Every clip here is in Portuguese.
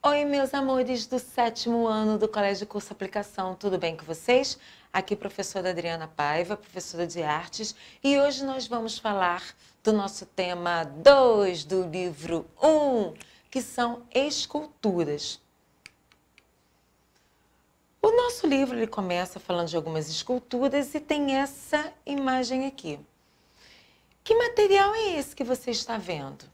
Oi, meus amores do 7º ano do Colégio Curso Aplicação, tudo bem com vocês? Aqui professora Adriana Paiva, professora de artes, e hoje nós vamos falar do nosso tema 2 do livro 1, que são esculturas. O nosso livro ele começa falando de algumas esculturas e tem essa imagem aqui. Que material é esse que você está vendo?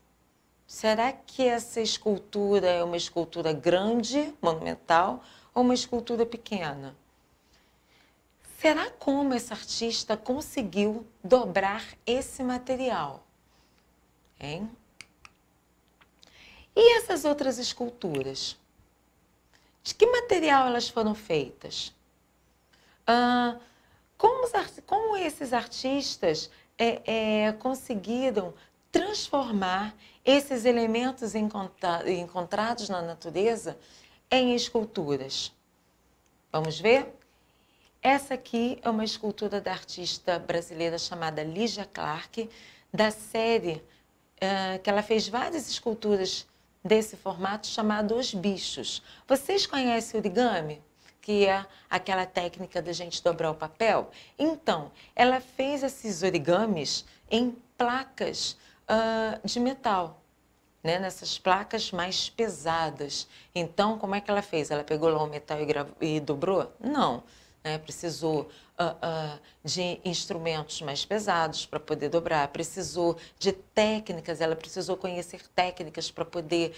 Será que essa escultura é uma escultura grande, monumental, ou uma escultura pequena? Será como esse artista conseguiu dobrar esse material? Hein? E essas outras esculturas? De que material elas foram feitas? Como esses artistas conseguiram transformar esses elementos encontrados na natureza em esculturas? Vamos ver? Essa aqui é uma escultura da artista brasileira chamada Lígia Clark, da série que ela fez várias esculturas desse formato chamado Os Bichos. Vocês conhecem o origami? Que é aquela técnica da gente dobrar o papel? Então, ela fez esses origamis em placas de metal, né? Nessas placas mais pesadas. Então, como é que ela fez? Ela pegou lá o metal e dobrou? Não. Precisou de instrumentos mais pesados para poder dobrar, precisou de técnicas, ela precisou conhecer técnicas para poder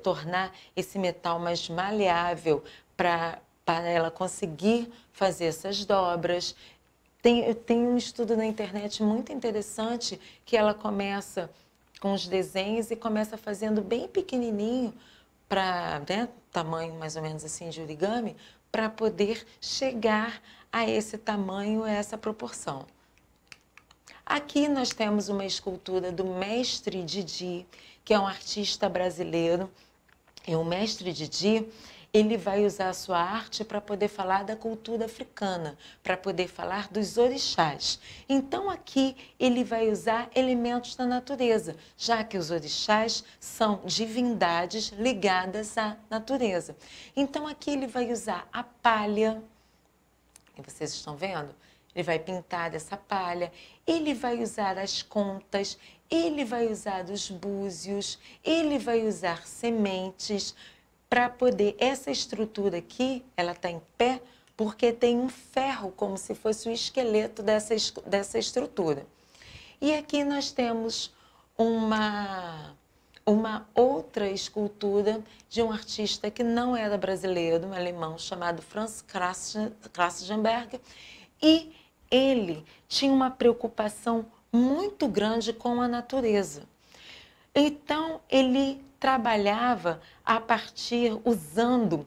tornar esse metal mais maleável para ela conseguir fazer essas dobras. Tem um estudo na internet muito interessante que ela começa com os desenhos e começa fazendo bem pequenininho, para tamanho mais ou menos assim de origami, para poder chegar a esse tamanho, a essa proporção. Aqui nós temos uma escultura do mestre Didi, que é um artista brasileiro. E o mestre Didi, ele vai usar a sua arte para poder falar da cultura africana, para poder falar dos orixás. Então aqui ele vai usar elementos da natureza, já que os orixás são divindades ligadas à natureza. Então aqui ele vai usar a palha, e vocês estão vendo? Ele vai pintar essa palha, ele vai usar as contas, ele vai usar os búzios, ele vai usar sementes, para poder, essa estrutura aqui, ela está em pé porque tem um ferro, como se fosse o esqueleto dessa estrutura. E aqui nós temos uma outra escultura de um artista que não era brasileiro, um alemão chamado Franz Krassenberg, e ele tinha uma preocupação muito grande com a natureza. Então, ele trabalhava a partir, usando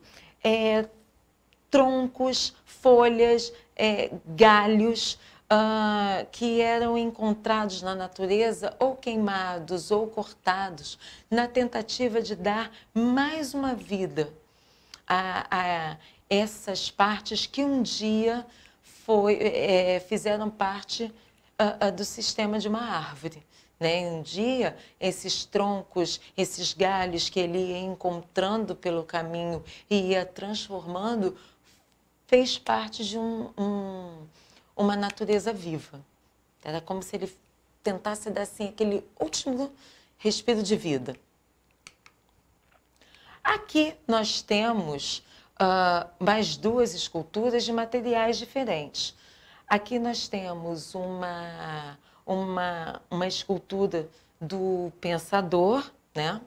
troncos, folhas, galhos que eram encontrados na natureza ou queimados ou cortados, na tentativa de dar mais uma vida a essas partes que um dia fizeram parte do sistema de uma árvore. Um dia, esses troncos, esses galhos que ele ia encontrando pelo caminho e ia transformando, fez parte de uma natureza viva. Era como se ele tentasse dar assim, aquele último respiro de vida. Aqui nós temos mais duas esculturas de materiais diferentes. Aqui nós temos uma escultura do pensador, né?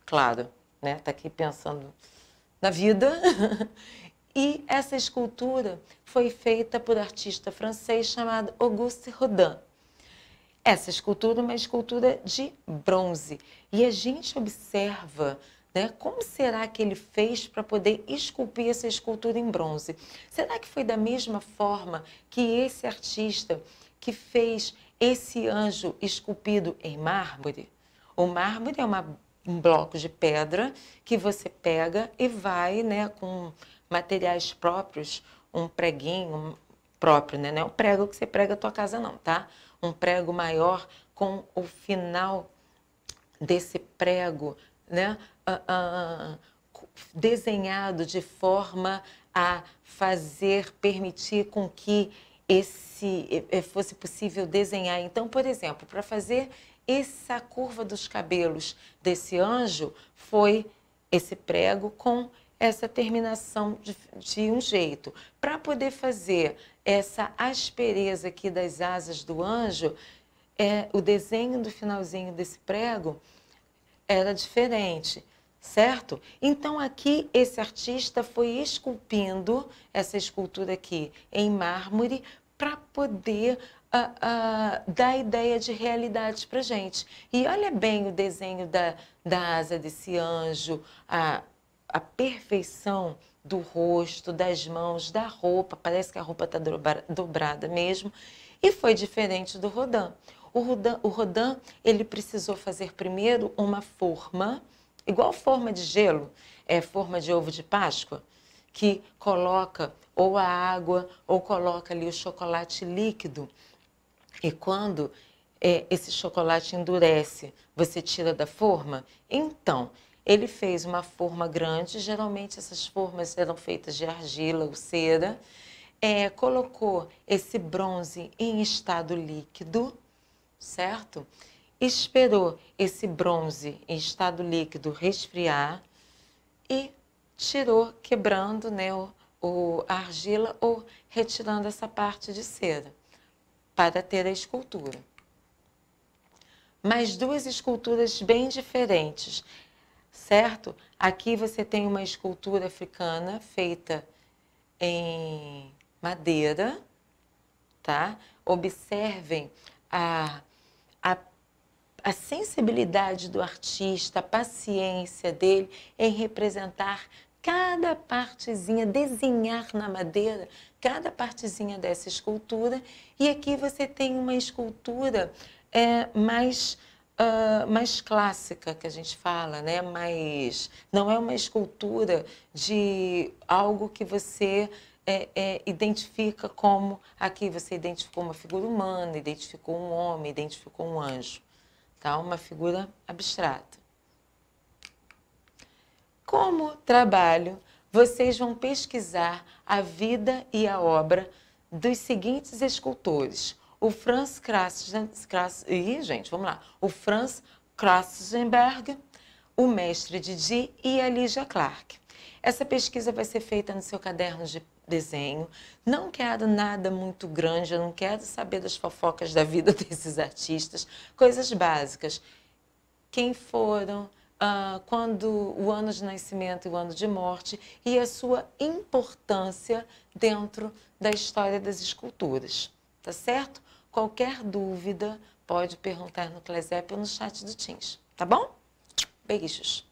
Claro, né? Tá aqui pensando na vida. E essa escultura foi feita por um artista francês chamado Auguste Rodin. Essa escultura é uma escultura de bronze. E a gente observa, né, como será que ele fez para poder esculpir essa escultura em bronze? Será que foi da mesma forma que esse artista que fez esse anjo esculpido em mármore? O mármore é um bloco de pedra que você pega e vai, né, com materiais próprios, um preguinho próprio, né? Não é um prego que você prega a tua casa não, tá? Um prego maior com o final desse prego, né? desenhado de forma a permitir com que fosse possível desenhar. Então, por exemplo, para fazer essa curva dos cabelos desse anjo, foi esse prego com essa terminação de um jeito. Para poder fazer essa aspereza aqui das asas do anjo, o desenho do finalzinho desse prego era diferente, certo? Então aqui esse artista foi esculpindo essa escultura aqui em mármore para poder dar a ideia de realidade para gente. E olha bem o desenho da asa desse anjo, a perfeição do rosto, das mãos, da roupa, parece que a roupa está dobrada mesmo, e foi diferente do Rodin. O Rodin, ele precisou fazer primeiro uma forma, igual forma de gelo, forma de ovo de Páscoa, que coloca ou a água ou coloca ali o chocolate líquido. E quando esse chocolate endurece, você tira da forma? Então, ele fez uma forma grande, geralmente essas formas eram feitas de argila ou cera, colocou esse bronze em estado líquido, certo? Esperou esse bronze em estado líquido resfriar e tirou, quebrando, né, a argila ou retirando essa parte de cera para ter a escultura. Mas duas esculturas bem diferentes, certo? Aqui você tem uma escultura africana feita em madeira, tá? Observem a sensibilidade do artista, a paciência dele em representar cada partezinha, desenhar na madeira cada partezinha dessa escultura. E aqui você tem uma escultura mais clássica, que a gente fala, né? Não é uma escultura de algo que você identifica como... Aqui você identificou uma figura humana, identificou um homem, identificou um anjo. Tá? Uma figura abstrata. Como trabalho, vocês vão pesquisar a vida e a obra dos seguintes escultores. O Franz Krassenberg, o mestre Didi e a Lygia Clark. Essa pesquisa vai ser feita no seu caderno de desenho. Não quero nada muito grande, eu não quero saber das fofocas da vida desses artistas, coisas básicas. Quem foram, quando o ano de nascimento e o ano de morte e a sua importância dentro da história das esculturas, tá certo? Qualquer dúvida pode perguntar no Clesep ou no chat do Teams, tá bom? Beijos!